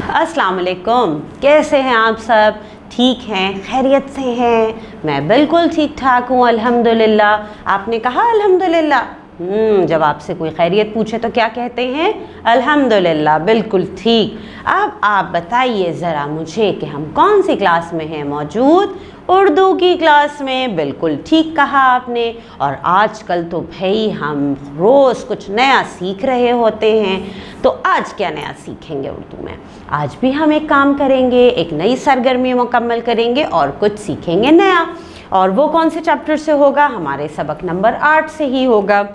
अस्सलाम वालेकुम। कैसे हैं आप सब? ठीक हैं, खैरियत से हैं? मैं बिल्कुल ठीक ठाक हूँ अल्हम्दुलिल्लाह। आपने कहा अल्हम्दुलिल्लाह? जब आपसे कोई खैरियत पूछे तो क्या कहते हैं? अल्हम्दुलिल्लाह। बिल्कुल ठीक। अब आप बताइए ज़रा मुझे कि हम कौन सी क्लास में हैं मौजूद? उर्दू की क्लास में। बिल्कुल ठीक कहा आपने। और आजकल तो भाई हम रोज़ कुछ नया सीख रहे होते हैं। तो आज क्या नया सीखेंगे उर्दू में? आज भी हम एक काम करेंगे, एक नई सरगर्मी मुकम्मल करेंगे और कुछ सीखेंगे नया। और वो कौन से चैप्टर से होगा? हमारे सबक नंबर 8 से ही होगा।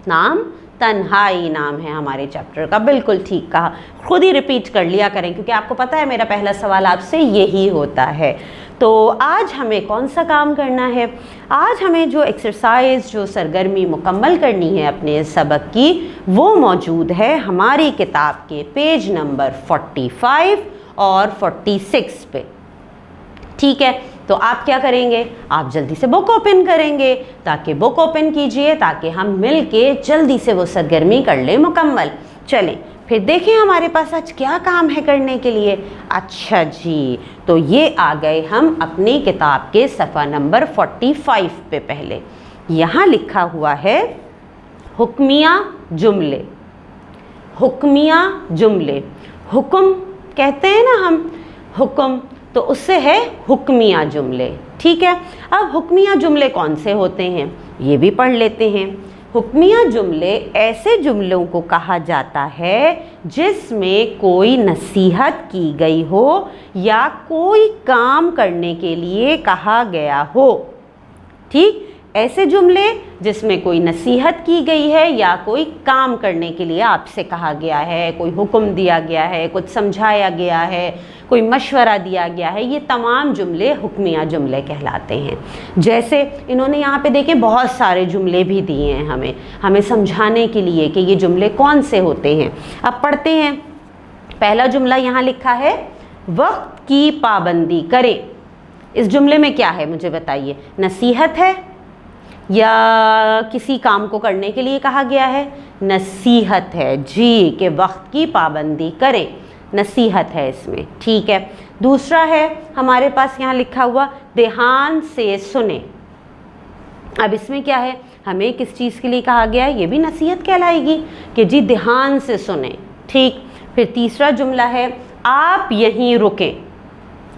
नाम तन्हाई नाम है हमारे चैप्टर का। बिल्कुल ठीक कहा। खुद ही रिपीट कर लिया करें क्योंकि आपको पता है मेरा पहला सवाल आपसे यही होता है। तो आज हमें कौन सा काम करना है? आज हमें जो एक्सरसाइज, जो सरगर्मी मुकम्मल करनी है अपने सबक की, वो मौजूद है हमारी किताब के पेज नंबर 45 और 46 पे। ठीक है, तो आप क्या करेंगे? आप जल्दी से बुक ओपन करेंगे, ताकि बुक ओपन कीजिए ताकि हम मिल के जल्दी से वो सरगर्मी कर लें मुकम्मल। चलें फिर देखें हमारे पास आज क्या काम है करने के लिए। अच्छा जी, तो ये आ गए हम अपनी किताब के सफ़ा नंबर 45 पे। पहले यहाँ लिखा हुआ है हुक्मिया जुमले। हुक्मिया जुमले, हुक्म कहते हैं ना हम, हुक्म, तो उससे है हुक्मिया जुमले। ठीक है, अब हुक्मिया जुमले कौन से होते हैं ये भी पढ़ लेते हैं। हुक्मिया जुमले ऐसे जुमलों को कहा जाता है जिसमें कोई नसीहत की गई हो या कोई काम करने के लिए कहा गया हो। ठीक, ऐसे जुमले जिसमें कोई नसीहत की गई है या कोई काम करने के लिए आपसे कहा गया है, कोई हुक्म दिया गया है, कुछ समझाया गया है, कोई मशवरा दिया गया है, ये तमाम जुमले हुक्मिया जुमले कहलाते हैं। जैसे इन्होंने यहाँ पे देखें बहुत सारे जुमले भी दिए हैं हमें समझाने के लिए कि ये जुमले कौन से होते हैं। अब पढ़ते हैं। पहला जुमला यहाँ लिखा है वक्त की पाबंदी करें। इस जुमले में क्या है मुझे बताइए? नसीहत है या किसी काम को करने के लिए कहा गया है? नसीहत है जी, कि वक्त की पाबंदी करें, नसीहत है इसमें। ठीक है, दूसरा है हमारे पास यहाँ लिखा हुआ ध्यान से सुने। अब इसमें क्या है? हमें किस चीज़ के लिए कहा गया है? ये भी नसीहत कहलाएगी कि जी ध्यान से सुने। ठीक, फिर तीसरा जुमला है आप यहीं रुकें।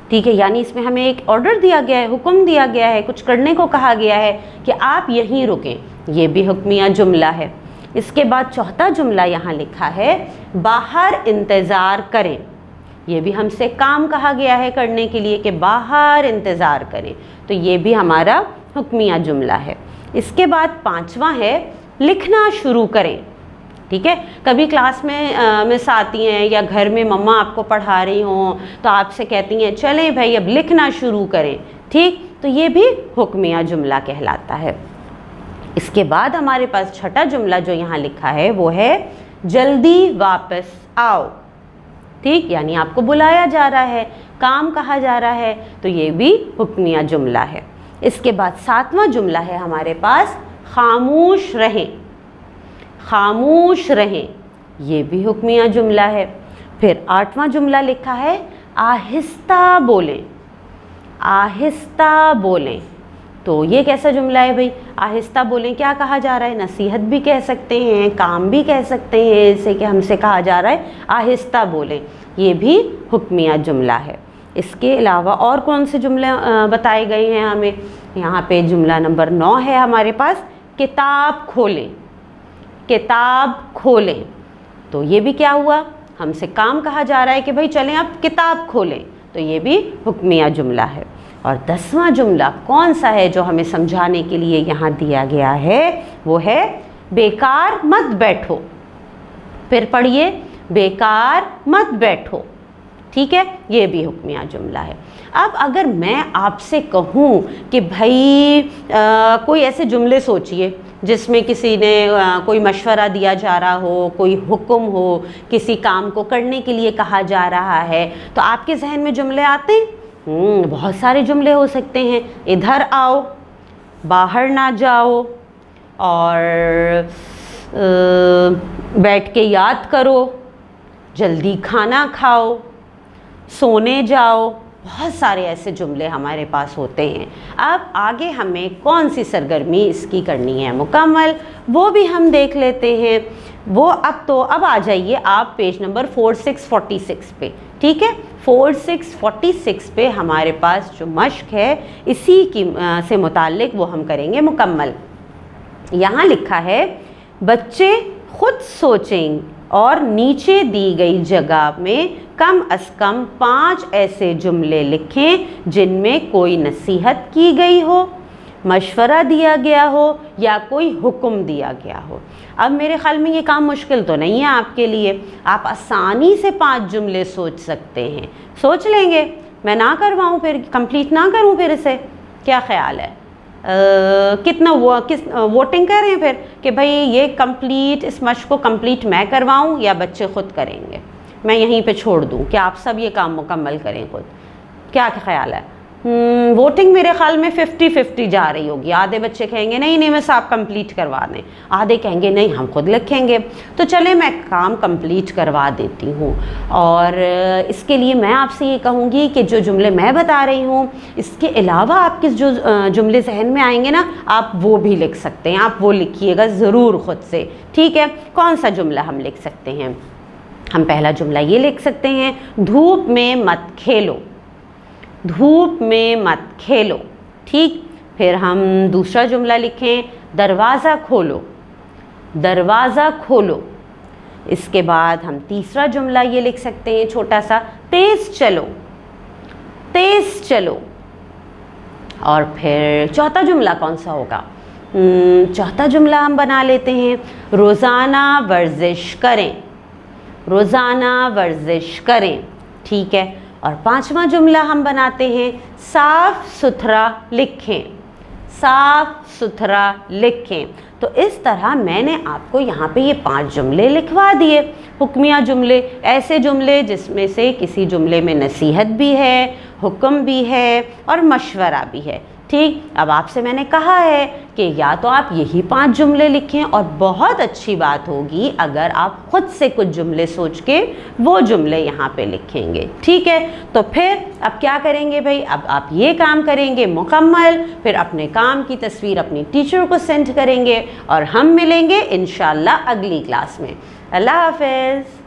ठीक है, यानी इसमें हमें एक ऑर्डर दिया गया है, हुक्म दिया गया है, कुछ करने को कहा गया है कि आप यहीं रुकें। ये भी हुक्मिया जुमला है। इसके बाद चौथा जुमला यहाँ लिखा है बाहर इंतज़ार करें। ये भी हमसे काम कहा गया है करने के लिए कि बाहर इंतज़ार करें, तो ये भी हमारा हुक्मिया जुमला है। इसके बाद पांचवा है लिखना शुरू करें। ठीक है, कभी क्लास में मिस आती हैं या घर में मम्मा आपको पढ़ा रही हों तो आपसे कहती हैं चलें भाई अब लिखना शुरू करें। ठीक, तो ये भी हुक्मिया जुमला कहलाता है। इसके बाद हमारे पास छठा जुमला जो यहाँ लिखा है वो है जल्दी वापस आओ। ठीक, यानी आपको बुलाया जा रहा है, काम कहा जा रहा है, तो ये भी हुक्मिया जुमला है। इसके बाद सातवां जुमला है हमारे पास खामोश रहें। खामोश रहें, ये भी हुक्मिया जुमला है। फिर आठवां जुमला लिखा है आहिस्ता बोलें। आहिस्ता बोलें, तो ये कैसा जुमला है भाई? आहिस्ता बोलें, क्या कहा जा रहा है? नसीहत भी कह सकते हैं, काम भी कह सकते हैं, जैसे कि हमसे कहा जा रहा है आहिस्ता बोलें, ये भी हुक्मिया जुमला है। इसके अलावा और कौन से जुमले बताए गए हैं हमें? यहाँ पे जुमला नंबर 9 है हमारे पास किताब खोलें। किताब खोलें, तो ये भी क्या हुआ? हमसे काम कहा जा रहा है कि भाई चलें अब किताब खोलें, तो ये भी हुक्मिया जुमला है। और 10वां जुमला कौन सा है जो हमें समझाने के लिए यहाँ दिया गया है? वो है बेकार मत बैठो। फिर पढ़िए बेकार मत बैठो। ठीक है, ये भी हुक्मिया जुमला है। अब अगर मैं आपसे कहूँ कि भाई कोई ऐसे जुमले सोचिए जिसमें किसी ने कोई मशवरा दिया जा रहा हो, कोई हुक्म हो, किसी काम को करने के लिए कहा जा रहा है, तो आपके जहन में जुमले आते हैं? बहुत सारे जुमले हो सकते हैं। इधर आओ, बाहर ना जाओ, और बैठ के याद करो, जल्दी खाना खाओ, सोने जाओ, बहुत सारे ऐसे जुमले हमारे पास होते हैं। अब आगे हमें कौन सी सरगर्मी इसकी करनी है मुकम्मल, वो भी हम देख लेते हैं। वो अब आ जाइए आप पेज नंबर 4646 पे, ठीक है। 4646 पे हमारे पास जो मश्क है इसी की से मुताल्लिक वो हम करेंगे मुकम्मल। यहाँ लिखा है बच्चे खुद सोचें और नीचे दी गई जगह में कम अज़ कम 5 ऐसे जुमले लिखें जिनमें कोई नसीहत की गई हो, मशवरा दिया गया हो या कोई हुक्म दिया गया हो। अब मेरे ख़्याल में ये काम मुश्किल तो नहीं है आपके लिए, आप आसानी से 5 जुमले सोच सकते हैं। सोच लेंगे, मैं ना करवाऊँ फिर, कंप्लीट ना करूँ फिर इसे, क्या ख़्याल है? वोटिंग करें फिर कि भाई ये कंप्लीट, इस मश्क को कंप्लीट मैं करवाऊं या बच्चे खुद करेंगे। मैं यहीं पे छोड़ दूं कि आप सब ये काम मुकम्मल करें खुद, क्या ख्याल है? वोटिंग मेरे ख्याल में 50-50 जा रही होगी। आधे बच्चे कहेंगे नहीं नहीं मैं साहब कंप्लीट करवा दें, आधे कहेंगे नहीं हम खुद लिखेंगे। तो चले मैं काम कंप्लीट करवा देती हूँ। और इसके लिए मैं आपसे ये कहूँगी कि जो जुमले मैं बता रही हूँ इसके अलावा आपके जो जुमले जहन में आएंगे ना, आप वो भी लिख सकते हैं। आप वो लिखिएगा ज़रूर ख़ुद से, ठीक है। कौन सा जुमला हम लिख सकते हैं? हम पहला जुमला ये लिख सकते हैं, धूप में मत खेलो, धूप में मत खेलो, ठीक। फिर हम दूसरा जुमला लिखें, दरवाज़ा खोलो, दरवाज़ा खोलो। इसके बाद हम तीसरा जुमला ये लिख सकते हैं छोटा सा, तेज़ चलो, तेज़ चलो। और फिर चौथा जुमला कौन सा होगा? चौथा जुमला हम बना लेते हैं, रोज़ाना वर्जिश करें, रोज़ाना वर्जिश करें, ठीक है। और पांचवा जुमला हम बनाते हैं, साफ़ सुथरा लिखें, साफ़ सुथरा लिखें। तो इस तरह मैंने आपको यहाँ पे ये 5 जुमले लिखवा दिए, हुक्मिया जुमले, ऐसे जुमले जिसमें से किसी जुमले में नसीहत भी है, हुक्म भी है और मशवरा भी है, ठीक। अब आपसे मैंने कहा है कि या तो आप यही 5 जुमले लिखें, और बहुत अच्छी बात होगी अगर आप खुद से कुछ जुमले सोच के वो जुमले यहाँ पे लिखेंगे, ठीक है। तो फिर अब क्या करेंगे भाई? अब आप ये काम करेंगे मुकम्मल, फिर अपने काम की तस्वीर अपनी टीचर को सेंड करेंगे और हम मिलेंगे इंशाअल्लाह अगली क्लास में। अल्लाह हाफ़िज़।